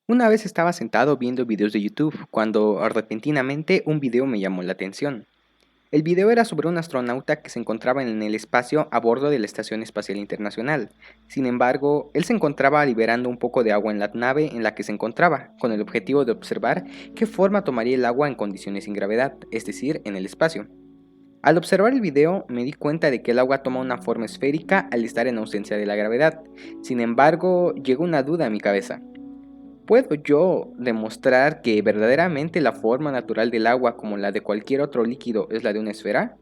Una vez estaba sentado viendo videos de YouTube cuando repentinamente un video me llamó la atención. El video era sobre un astronauta que se encontraba en el espacio a bordo de la Estación Espacial Internacional. Sin embargo, él se encontraba liberando un poco de agua en la nave en la que se encontraba, con el objetivo de observar qué forma tomaría el agua en condiciones sin gravedad, es decir, en el espacio. Al observar el video, me di cuenta de que el agua toma una forma esférica al estar en ausencia de la gravedad. Sin embargo, llegó una duda a mi cabeza. ¿Puedo yo demostrar que verdaderamente la forma natural del agua, como la de cualquier otro líquido, es la de una esfera?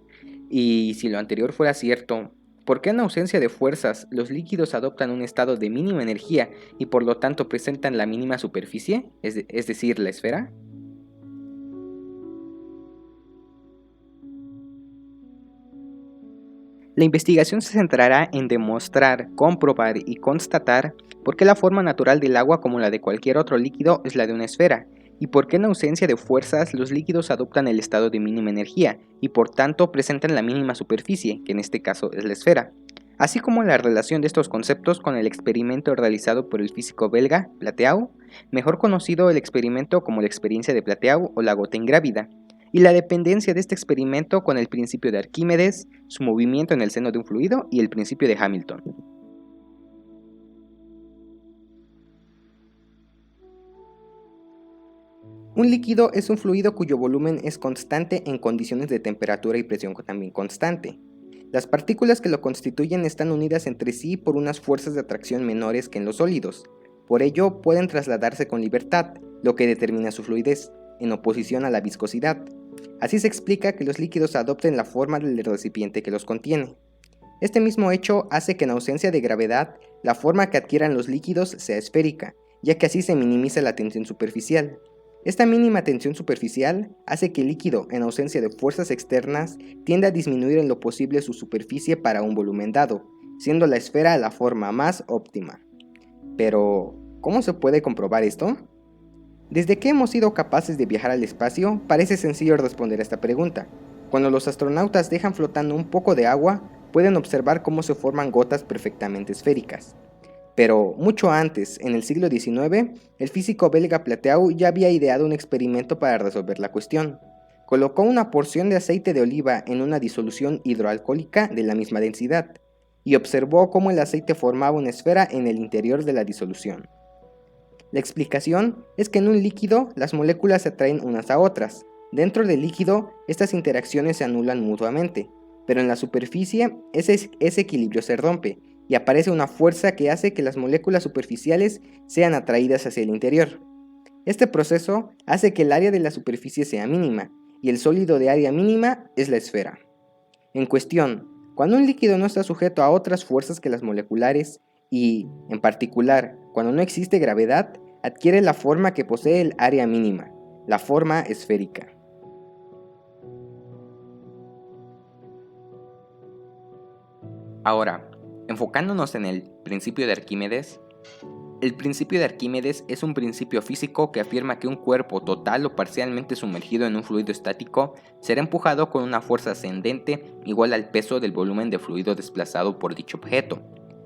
Y si lo anterior fuera cierto, ¿por qué en ausencia de fuerzas los líquidos adoptan un estado de mínima energía y por lo tanto presentan la mínima superficie, es decir, la esfera? La investigación se centrará en demostrar, comprobar y constatar por qué la forma natural del agua, como la de cualquier otro líquido, es la de una esfera, y por qué en ausencia de fuerzas los líquidos adoptan el estado de mínima energía y por tanto presentan la mínima superficie, que en este caso es la esfera, así como la relación de estos conceptos con el experimento realizado por el físico belga Plateau, mejor conocido el experimento como la experiencia de Plateau o la gota ingrávida, y la dependencia de este experimento con el principio de Arquímedes, su movimiento en el seno de un fluido y el principio de Hamilton. Un líquido es un fluido cuyo volumen es constante en condiciones de temperatura y presión también constante. Las partículas que lo constituyen están unidas entre sí por unas fuerzas de atracción menores que en los sólidos. Por ello, pueden trasladarse con libertad, lo que determina su fluidez, en oposición a la viscosidad. Así se explica que los líquidos adopten la forma del recipiente que los contiene. Este mismo hecho hace que en ausencia de gravedad, la forma que adquieran los líquidos sea esférica, ya que así se minimiza la tensión superficial. Esta mínima tensión superficial hace que el líquido, en ausencia de fuerzas externas, tienda a disminuir en lo posible su superficie para un volumen dado, siendo la esfera la forma más óptima. Pero, ¿cómo se puede comprobar esto? Desde que hemos sido capaces de viajar al espacio, parece sencillo responder a esta pregunta. Cuando los astronautas dejan flotando un poco de agua, pueden observar cómo se forman gotas perfectamente esféricas. Pero mucho antes, en el siglo XIX, el físico belga Plateau ya había ideado un experimento para resolver la cuestión. Colocó una porción de aceite de oliva en una disolución hidroalcohólica de la misma densidad, y observó cómo el aceite formaba una esfera en el interior de la disolución. La explicación es que en un líquido las moléculas se atraen unas a otras. Dentro del líquido, estas interacciones se anulan mutuamente, pero en la superficie ese equilibrio se rompe y aparece una fuerza que hace que las moléculas superficiales sean atraídas hacia el interior. Este proceso hace que el área de la superficie sea mínima, y el sólido de área mínima es la esfera. En cuestión, cuando un líquido no está sujeto a otras fuerzas que las moleculares y, en particular, cuando no existe gravedad, adquiere la forma que posee el área mínima, la forma esférica. Ahora, enfocándonos en el principio de Arquímedes, el principio de Arquímedes es un principio físico que afirma que un cuerpo total o parcialmente sumergido en un fluido estático será empujado con una fuerza ascendente igual al peso del volumen de fluido desplazado por dicho objeto.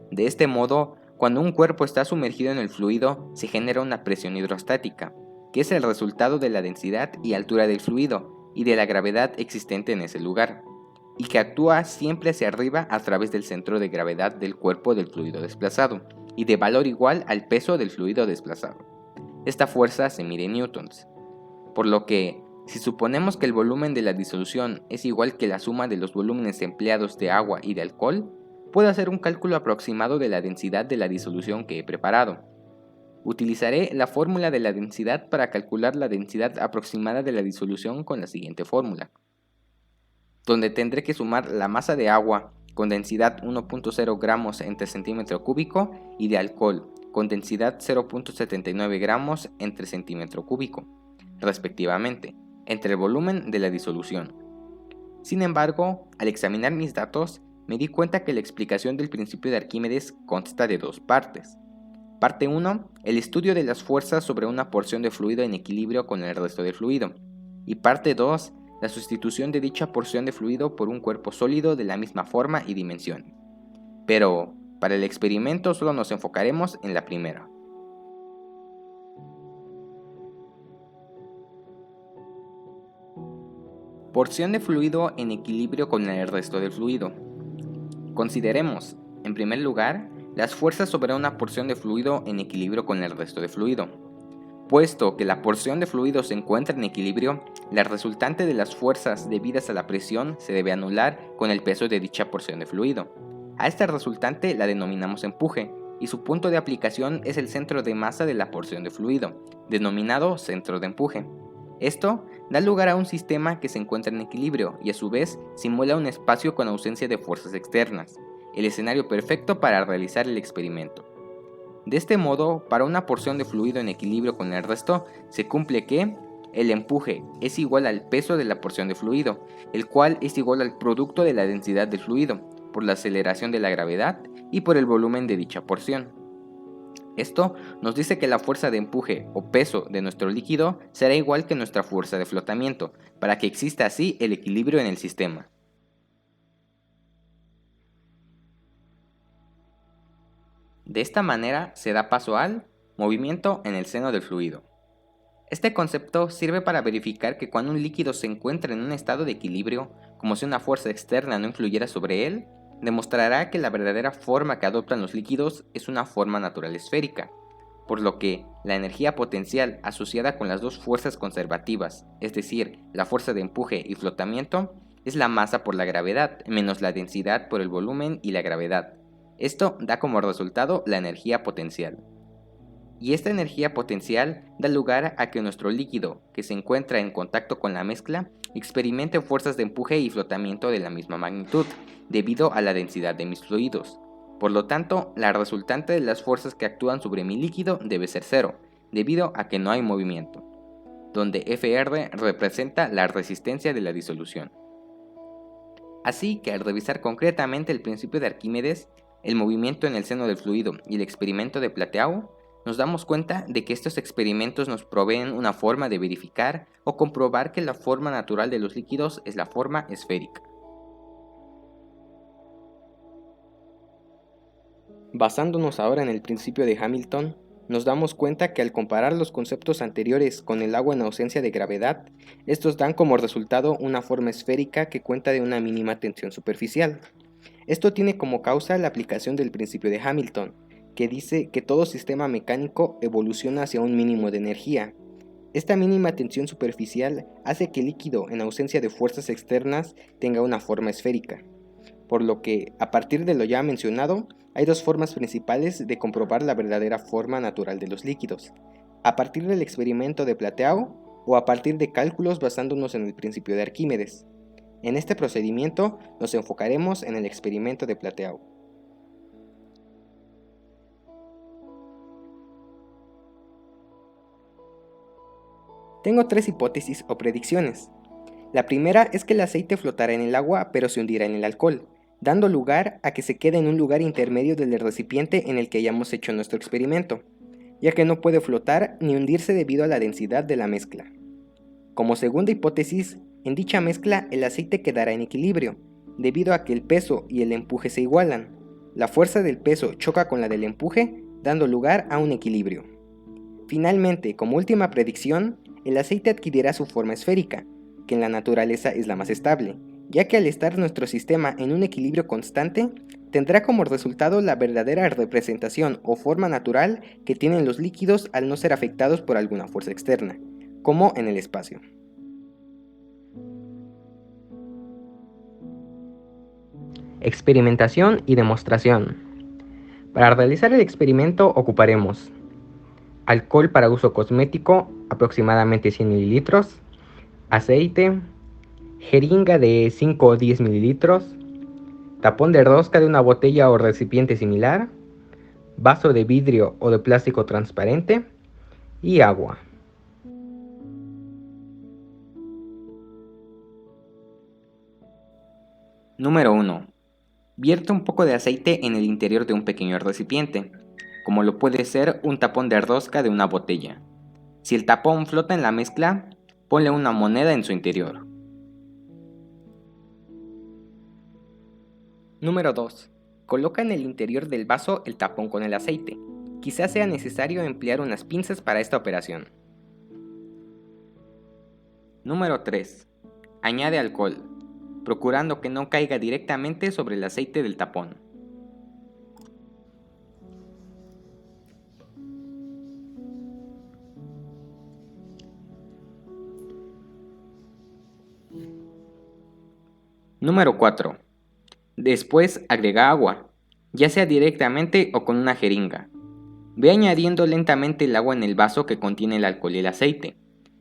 De este modo, cuando un cuerpo está sumergido en el fluido, se genera una presión hidrostática, que es el resultado de la densidad y altura del fluido y de la gravedad existente en ese lugar, y que actúa siempre hacia arriba a través del centro de gravedad del cuerpo del fluido desplazado, y de valor igual al peso del fluido desplazado. Esta fuerza se mide en newtons, por lo que, si suponemos que el volumen de la disolución es igual que la suma de los volúmenes empleados de agua y de alcohol, puedo hacer un cálculo aproximado de la densidad de la disolución que he preparado. Utilizaré la fórmula de la densidad para calcular la densidad aproximada de la disolución con la siguiente fórmula, donde tendré que sumar la masa de agua con densidad 1.0 gramos entre centímetro cúbico y de alcohol con densidad 0.79 gramos entre centímetro cúbico, respectivamente, entre el volumen de la disolución. Sin embargo, al examinar mis datos, me di cuenta que la explicación del principio de Arquímedes consta de dos partes. Parte 1, el estudio de las fuerzas sobre una porción de fluido en equilibrio con el resto del fluido. Y parte 2, la sustitución de dicha porción de fluido por un cuerpo sólido de la misma forma y dimensión. Pero, para el experimento solo nos enfocaremos en la primera. Porción de fluido en equilibrio con el resto del fluido. Consideremos, en primer lugar, las fuerzas sobre una porción de fluido en equilibrio con el resto de fluido. Puesto que la porción de fluido se encuentra en equilibrio, la resultante de las fuerzas debidas a la presión se debe anular con el peso de dicha porción de fluido. A esta resultante la denominamos empuje, y su punto de aplicación es el centro de masa de la porción de fluido, denominado centro de empuje. Esto da lugar a un sistema que se encuentra en equilibrio y a su vez simula un espacio con ausencia de fuerzas externas, el escenario perfecto para realizar el experimento. De este modo, para una porción de fluido en equilibrio con el resto, se cumple que el empuje es igual al peso de la porción de fluido, el cual es igual al producto de la densidad del fluido, por la aceleración de la gravedad y por el volumen de dicha porción. Esto nos dice que la fuerza de empuje o peso de nuestro líquido será igual que nuestra fuerza de flotamiento, para que exista así el equilibrio en el sistema. De esta manera se da paso al movimiento en el seno del fluido. Este concepto sirve para verificar que cuando un líquido se encuentra en un estado de equilibrio, como si una fuerza externa no influyera sobre él, demostrará que la verdadera forma que adoptan los líquidos es una forma natural esférica, por lo que la energía potencial asociada con las dos fuerzas conservativas, es decir, la fuerza de empuje y flotamiento, es la masa por la gravedad menos la densidad por el volumen y la gravedad. Esto da como resultado la energía potencial. Y esta energía potencial da lugar a que nuestro líquido, que se encuentra en contacto con la mezcla, experimente fuerzas de empuje y flotamiento de la misma magnitud, debido a la densidad de mis fluidos. Por lo tanto, la resultante de las fuerzas que actúan sobre mi líquido debe ser cero, debido a que no hay movimiento, donde Fr representa la resistencia de la disolución. Así que al revisar concretamente el principio de Arquímedes, el movimiento en el seno del fluido y el experimento de Plateau, nos damos cuenta de que estos experimentos nos proveen una forma de verificar o comprobar que la forma natural de los líquidos es la forma esférica. Basándonos ahora en el principio de Hamilton, nos damos cuenta que al comparar los conceptos anteriores con el agua en ausencia de gravedad, estos dan como resultado una forma esférica que cuenta de una mínima tensión superficial. Esto tiene como causa la aplicación del principio de Hamilton, que dice que todo sistema mecánico evoluciona hacia un mínimo de energía. Esta mínima tensión superficial hace que el líquido, en ausencia de fuerzas externas, tenga una forma esférica. Por lo que, a partir de lo ya mencionado, hay dos formas principales de comprobar la verdadera forma natural de los líquidos: a partir del experimento de Plateau o a partir de cálculos basándonos en el principio de Arquímedes. En este procedimiento nos enfocaremos en el experimento de Plateau. Tengo tres hipótesis o predicciones. La primera es que el aceite flotará en el agua pero se hundirá en el alcohol, dando lugar a que se quede en un lugar intermedio del recipiente en el que hayamos hecho nuestro experimento, ya que no puede flotar ni hundirse debido a la densidad de la mezcla. Como segunda hipótesis, en dicha mezcla el aceite quedará en equilibrio, debido a que el peso y el empuje se igualan. La fuerza del peso choca con la del empuje, dando lugar a un equilibrio. Finalmente, como última predicción, el aceite adquirirá su forma esférica, que en la naturaleza es la más estable, ya que al estar nuestro sistema en un equilibrio constante, tendrá como resultado la verdadera representación o forma natural que tienen los líquidos al no ser afectados por alguna fuerza externa, como en el espacio. Experimentación y demostración. Para realizar el experimento ocuparemos alcohol para uso cosmético, aproximadamente 100 ml, aceite, jeringa de 5 o 10 ml, tapón de rosca de una botella o recipiente similar, vaso de vidrio o de plástico transparente y agua. Número 1. Vierte un poco de aceite en el interior de un pequeño recipiente, como lo puede ser un tapón de rosca de una botella. Si el tapón flota en la mezcla, ponle una moneda en su interior. Número 2. Coloca en el interior del vaso el tapón con el aceite. Quizás sea necesario emplear unas pinzas para esta operación. Número 3. Añade alcohol, procurando que no caiga directamente sobre el aceite del tapón. Número 4. Después agrega agua, ya sea directamente o con una jeringa. Ve añadiendo lentamente el agua en el vaso que contiene el alcohol y el aceite.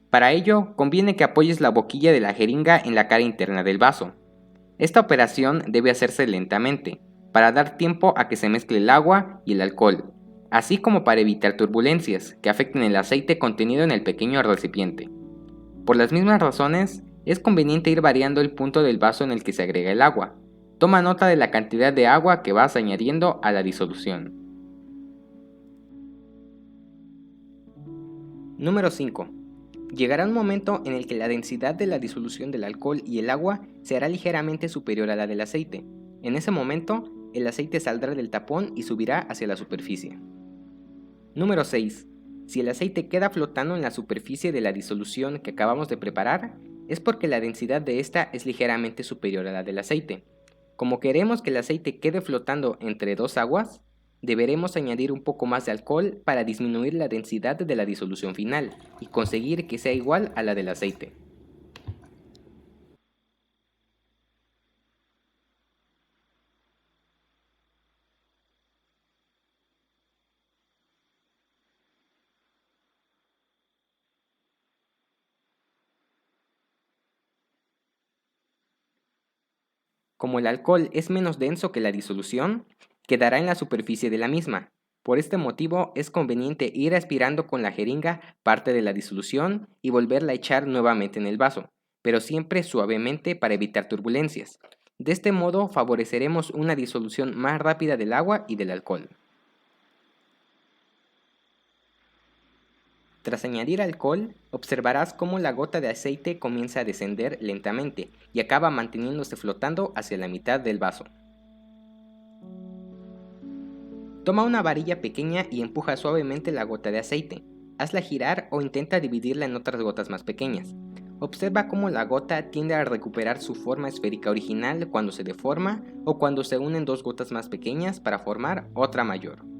Para ello, conviene que apoyes la boquilla de la jeringa en la cara interna del vaso. Esta operación debe hacerse lentamente, para dar tiempo a que se mezcle el agua y el alcohol, así como para evitar turbulencias que afecten el aceite contenido en el pequeño recipiente. Por las mismas razones, es conveniente ir variando el punto del vaso en el que se agrega el agua. Toma nota de la cantidad de agua que vas añadiendo a la disolución. Número 5. Llegará un momento en el que la densidad de la disolución del alcohol y el agua será ligeramente superior a la del aceite. En ese momento, el aceite saldrá del tapón y subirá hacia la superficie. Número 6. Si el aceite queda flotando en la superficie de la disolución que acabamos de preparar, es porque la densidad de esta es ligeramente superior a la del aceite. Como queremos que el aceite quede flotando entre dos aguas, deberemos añadir un poco más de alcohol para disminuir la densidad de la disolución final y conseguir que sea igual a la del aceite. Como el alcohol es menos denso que la disolución, quedará en la superficie de la misma. Por este motivo es conveniente ir aspirando con la jeringa parte de la disolución y volverla a echar nuevamente en el vaso, pero siempre suavemente para evitar turbulencias. De este modo favoreceremos una disolución más rápida del agua y del alcohol. Tras añadir alcohol, observarás cómo la gota de aceite comienza a descender lentamente y acaba manteniéndose flotando hacia la mitad del vaso. Toma una varilla pequeña y empuja suavemente la gota de aceite. Hazla girar o intenta dividirla en otras gotas más pequeñas. Observa cómo la gota tiende a recuperar su forma esférica original cuando se deforma o cuando se unen dos gotas más pequeñas para formar otra mayor.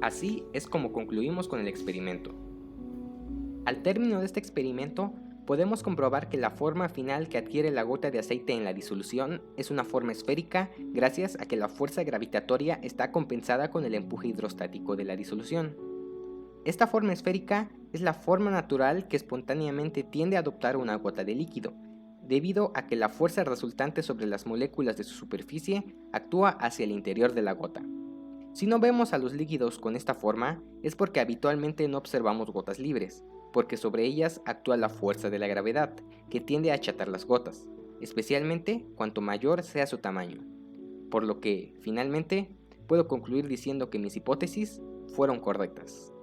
Así es como concluimos con el experimento. Al término de este experimento, podemos comprobar que la forma final que adquiere la gota de aceite en la disolución es una forma esférica gracias a que la fuerza gravitatoria está compensada con el empuje hidrostático de la disolución. Esta forma esférica es la forma natural que espontáneamente tiende a adoptar una gota de líquido, debido a que la fuerza resultante sobre las moléculas de su superficie actúa hacia el interior de la gota. Si no vemos a los líquidos con esta forma, es porque habitualmente no observamos gotas libres, porque sobre ellas actúa la fuerza de la gravedad, que tiende a achatar las gotas, especialmente cuanto mayor sea su tamaño. Por lo que, finalmente, puedo concluir diciendo que mis hipótesis fueron correctas.